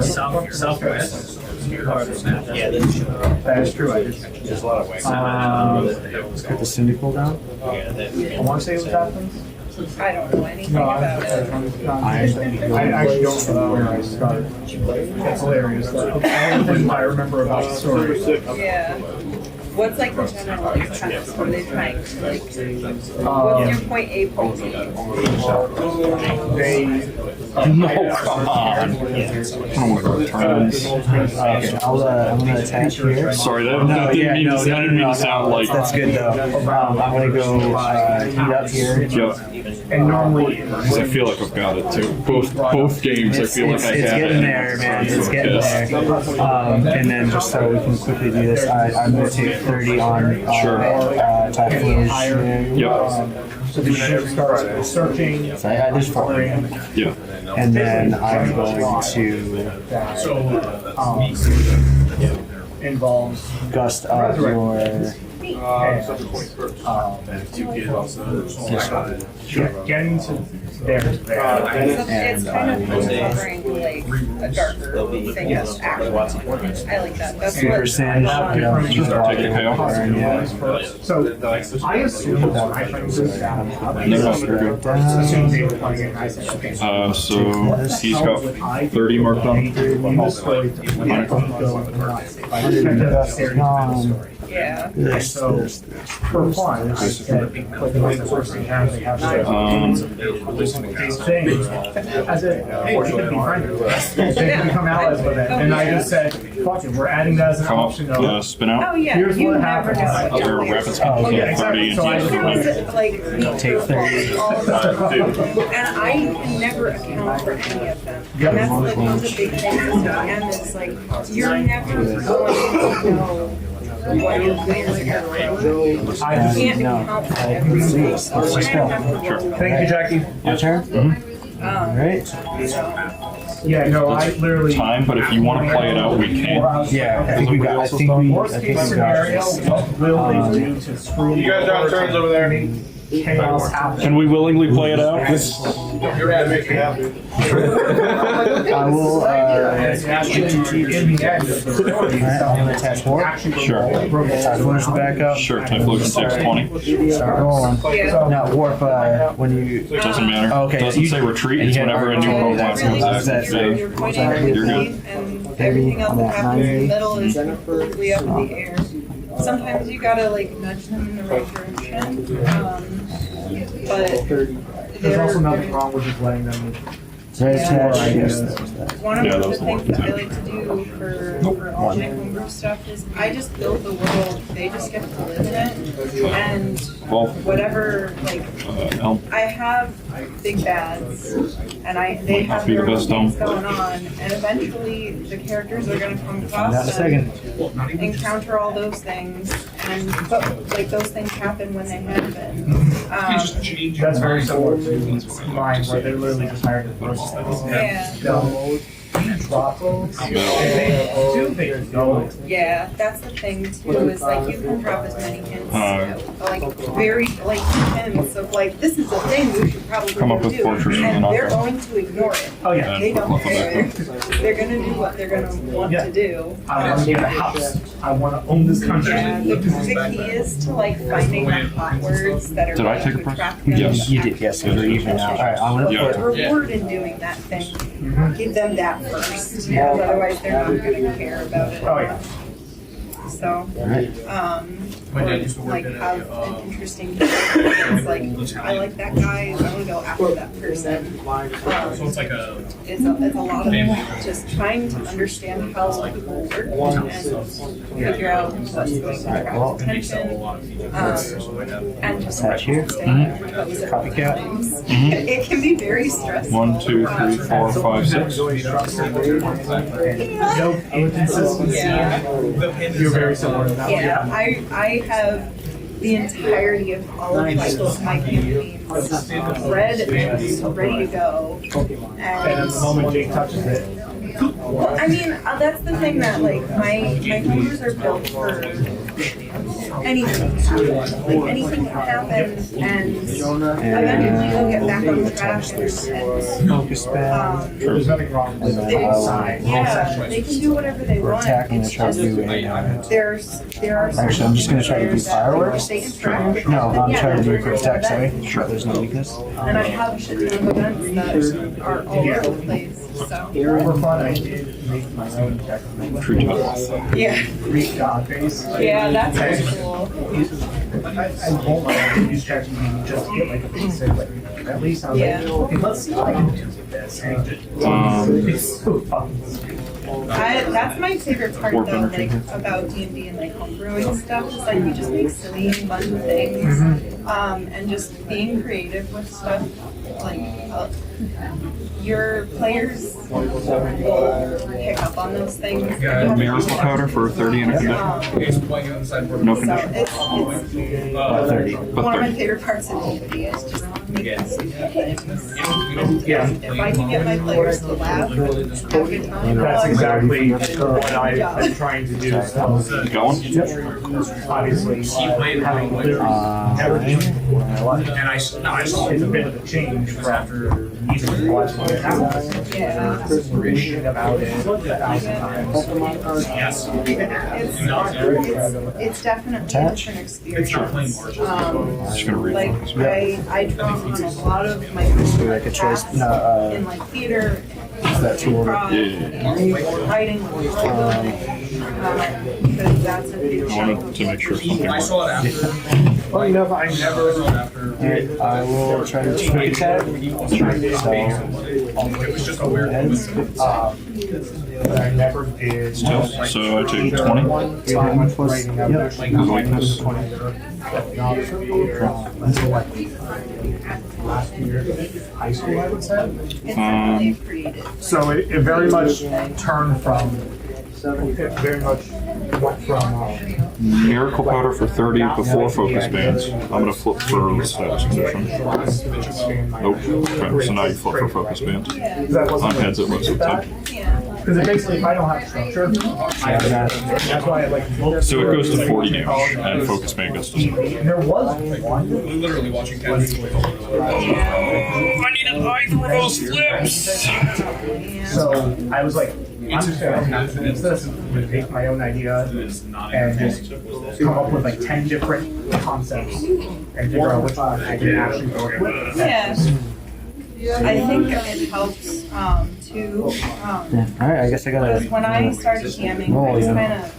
Southwest. Yeah, That is true. I did. there's a lot of ways. Put the Syndical down. Yeah, that, I want to say it was Athens. I don't know anything about it. I actually don't know where I started. It's hilarious. I remember about the story. Yeah. What's like the general premise? What are they trying to like? What's your point A, point B? No, come on. I don't want to go to tournaments. Okay, I'm gonna attach here. Sorry, that didn't mean to sound like. That's good though. I'm gonna go heat up here. Yeah, And normally, because I feel like I've got it too. Both games, I feel like I It's have getting it. there, man. It's getting there. And then just so we can quickly do this, I'm gonna take 30 on Sure. Typhlosion. Yep. so the ship starts searching. So there's 4. Yeah. And then I'm going to Involves gust up your getting to there. It's kind of covering like a darker thing as actual. I like that. That's super what sand. Take a KO. So I assume that I played this down. No, you're good. Assume they were playing it nice. Okay. So he's got 30 marked on. yeah. For fun, I said, like the first thing they have things as a hey, we could be friends. They can come out as with it, and I just said, fuck it, we're adding that as an Come up, option. spin out. Oh yeah. Here's You what never happens. know. Or rapid spin. Oh, yeah, 30 exactly. So I and just Like Take 30. all of them. And I never account for any of them. And that's like one of the big things with DM is like you're never going to know what your players are going to throw. I You just can't account for everything. Let's just go. thank you, Jackie. My turn? Alright. Yeah, no, I literally. Time, but if you want to play it out, we can. Yeah, I think we got Worst case scenario, what will they do to screw You guys are on turns over there. chaos happen? Can we willingly play it out? You're gonna make it happen. I will, Actually, in the end, the story alright, I'm gonna attach 4. Sure. Typhlosion back up. Sure, Typhlosion takes 20. Start rolling. Now, warp, when you. Doesn't matter. Okay, Doesn't say retreat, it's whenever a new Pokemon Really comes just out. means you're pointing at You're your good. feet and everything else that happens in the middle is completely up in the air. Sometimes you gotta like nudge them in the right direction, but There's also nothing wrong with just letting them. one Yeah, of that the was the things one. I like to do for alternate homebrew stuff is I just build the world, they just get to live in it, and Well, whatever, like, Elm. I have big bads, and they Might not have be the their own best things Elm. going on, and eventually the characters are gonna come Find out in a across second. them, encounter all those things, and, but, like, those things happen when they happen. That's very similar to mine, where they literally just hired the first. Yeah. They'll drop those, and they go. Yeah, that's the thing too, is like you can drop as many hints, like very like hints of like, this is a thing we should probably Come up with do, fortress and and they're not- going to ignore it. Oh, yeah. They don't care. They're gonna do what they're gonna want to do. I want to get a house. I want to own this country. Yeah, the key is to like finding the hot words that are Did I going take a to press? attract them. Yes. You did, yes, you're even now. Alright, I'm gonna Yeah. The put. reward in doing that thing, give them that first, because otherwise they're not gonna care about it. Oh, yeah. So, Alright. like have an interesting it's like I like that guy, I'm gonna go after that person. So it's like a. It's a lot of just trying to understand how people work and figure out what's going to attract attention. And just Attach here. copycat. It can be very stressful. 1, 2, 3, 4, 5, 6. No inconsistency. Yeah. You're very similar to that. Yeah, I have the entirety of all of my campaigns read and just ready to go. And at the moment Jake touches it. Well, I mean, that's the thing that like my homebrews are built for anything can happen. Like anything can happen, and eventually you'll get back on track. Focus band. There's nothing wrong with They, yeah, they can do whatever they We're want. attacking It's to try to just do a. there are some Actually, I'm just gonna try to do players that fireworks. they interact with No, I'm yeah, trying to do a quick they're attack. Sorry, events. sure. There's no weakness. And I have a shit ton of events that are all over the place. So for fun. I did make my own deck. True job. yeah, Greek god base. yeah, that's pretty cool. I won't use ChatGPT just to get like a basic, like at least I'm Yeah. like, okay, let's see what I can do with this. And it's so fucking stupid. That's my favorite part Warp though, energy. like about D&D and like homebrewing stuff. Is like you just make silly and fun things, and just being creative with stuff. Like your players will pick up on those things. Miracle powder for 30 and a condition. No So condition. it's 30. one of my favorite parts of D&D is just making stupid things. Yeah. If I can get my players to laugh, have a good time. That's well, exactly what I'm trying to do. So, Going? obviously, having literally never done it before in my life. And it's a bit of a change for after even watching it happen. Yeah. Reading about it 1,000 times. It's definitely a different experience. Just gonna read Like this. I draw on a lot of my Like a choice. past No, in like theater, that tool. improv, writing, because that's a big I chunk wanted of to make sure something worked. Well, you know, I never. Alright, I will try to quick attack. So, It was just a weird heads. But I never did. So I take 20. Time plus, yep. Weakness. Until like last year, high school, I would say. it's definitely creative. So it very much turned from. It very much went from. Miracle powder for 30 before focus bands. I'm gonna flip for status condition. Nope. Okay, so now you flip for focus band. On heads it looks like 10. Yeah. Because basically, if I don't have structure, that's why I like. So it goes to 40 damage, and focus band goes to 0. And there was one. Literally watching I needed either of those flips! So I was like, I'm just gonna have to use this and take my own idea and just come up with like 10 different concepts and figure out which one I can actually go with. Yeah. I think it helps too. Alright, I guess I gotta. Because when I started camming, I just kind of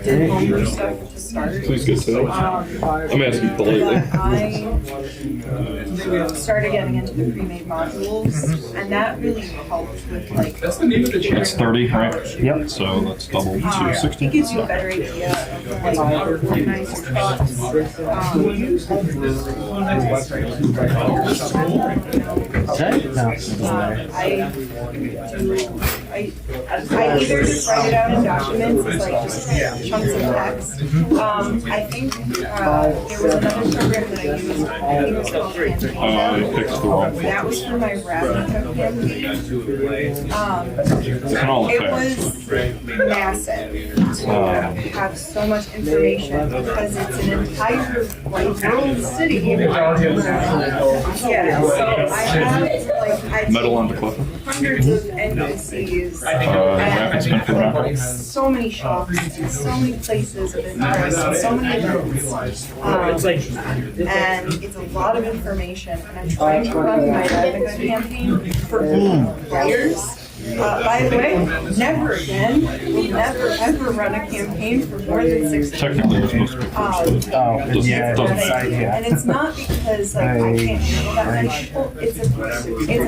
did homebrew stuff to start. Please get to that. I'm asking politely. I started getting into the pre-made modules, and that really helped with like. That's the name of the channel. It's 30, right? Yep. So let's double to It 60. gives you a better idea of like organize your thoughts. Right? No, it doesn't matter. I either just write it out in documents, it's like just chunks of text. I think there was another program that I used, I think it was called I picked the wrong that was focus. for my Ravnica campaign. It's an all It attack. was massive to have so much information because it's an entire like world city. Yeah, so I have like Metal on the cliff. hundreds of NPCs Rapid spin for that. and so many shops, so many places of interest, and so many events. And it's a lot of information, and I'm trying to run my Ravnica campaign for players. By the way, never again, will never ever run a campaign for more than 6 days. Technically, we're supposed to be first. Oh, yeah, Doesn't that's- matter. yeah. And it's not because like I can't handle that many people. It's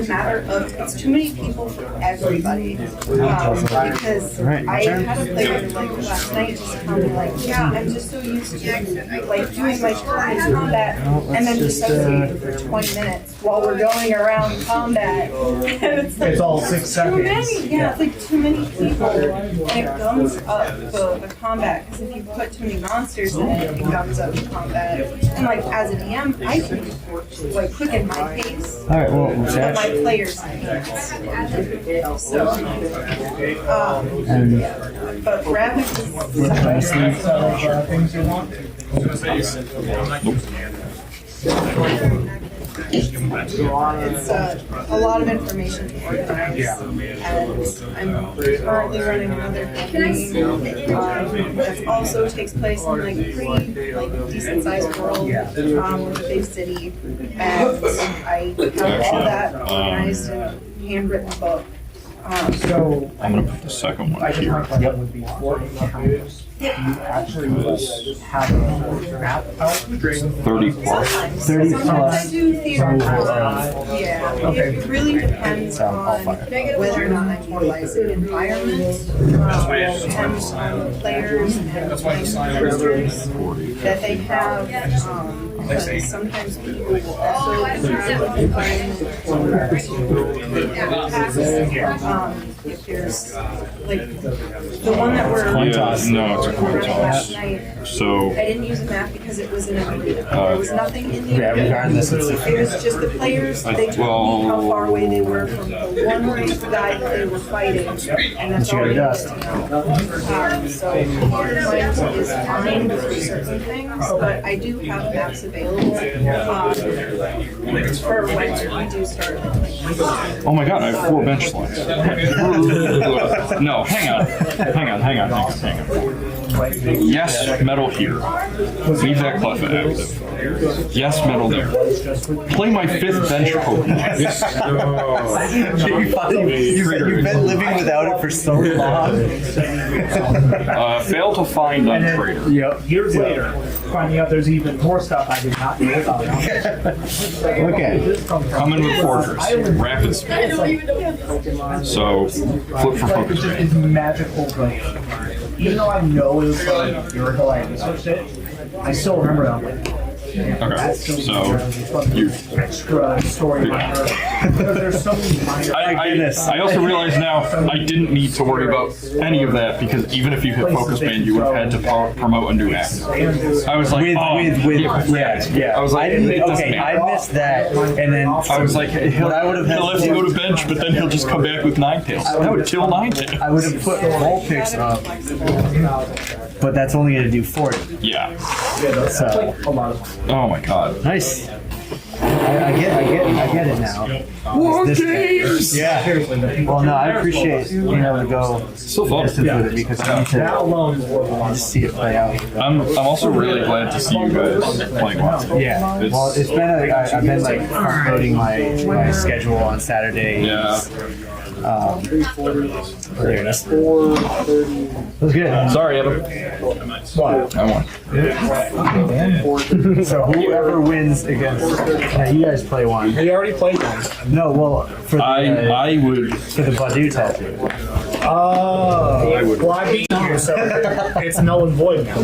a matter of it's too many people for everybody. Because Right, I sure. had a player like last night just tell me like, yeah, I'm just so used to like doing my turn in combat and then dissociating for 20 minutes while we're going around combat. And it's like It's all 6 seconds. many, yeah, it's like too many people, and it gums up the combat, because if you put too many monsters in it, it gums up the combat. And like, as an EM, I can like click in my pace, Alright, well, but my Zach, players can't. So, and but Rapid it's a lot of information to organize, and I'm currently running another game that also takes place in like a pretty like decent sized world with a big city, and I have all that organized in a handwritten book. So I'm gonna put the second one I think here. my question would be for encounters. You actually have a map out. 30 plus. 30 Sometimes I plus. do theater. Yeah, it really depends on whether or not I'm utilizing environment, depends on the players and playing characters that they have. Because sometimes people will also if there's like the one that we're Coin toss. No, it's a coin running last toss. night. So, I didn't use a map because it was in an arena. There was nothing in the Yeah, arena. regardless, it's It was just the players, they told me how far away they were from the one guy that they were fighting, and that's all I needed to know. So, point is fine for certain things, but I do have maps available for when we do start. oh my god, I have 4 bench slots. No, hang on. Yes, metal here. Leave that clef active. Yes, metal there. Play my 5th bench Pokemon. You've been living without it for so long. Fail to find on Trader. Yep. Years later, finding out there's even more stuff I did not know about. Okay. Come in with Fortress. Rapid speed. So, flip for focus. It's magical, but even though I know it was like a year ago I researched it, I still remember that. I'm like, Okay, so you. extra story minor. Because there's so many minor. I also realize now I didn't need to worry about any of that because even if you hit focus band, you would have had to promote a new active. I was like, yeah. I was like, it doesn't Okay, matter. I missed that, and then I was like, he'll I would have have to go to bench, but then he'll just come back with Ninetales. That would kill Ninetales. I would have put roll picks up, but that's only going to do 40. Yeah. So Oh my god. nice. I get it now. Games! Yeah. Well, no, I appreciate being able to go So fun. distance with it because I need That to alone is worth a lot. just see it play out. I'm also really glad to see you guys playing WotC. Yeah. It's- Well, it's been I've been like front-loading my schedule on Saturdays. Yeah. There it is. It was good. Sorry, Adam. I won. So whoever wins against, now you guys play one. We already played one. No, well for the I would. for the Badu tattoo. Oh. I would. Well, I beat you, so it's null and void now.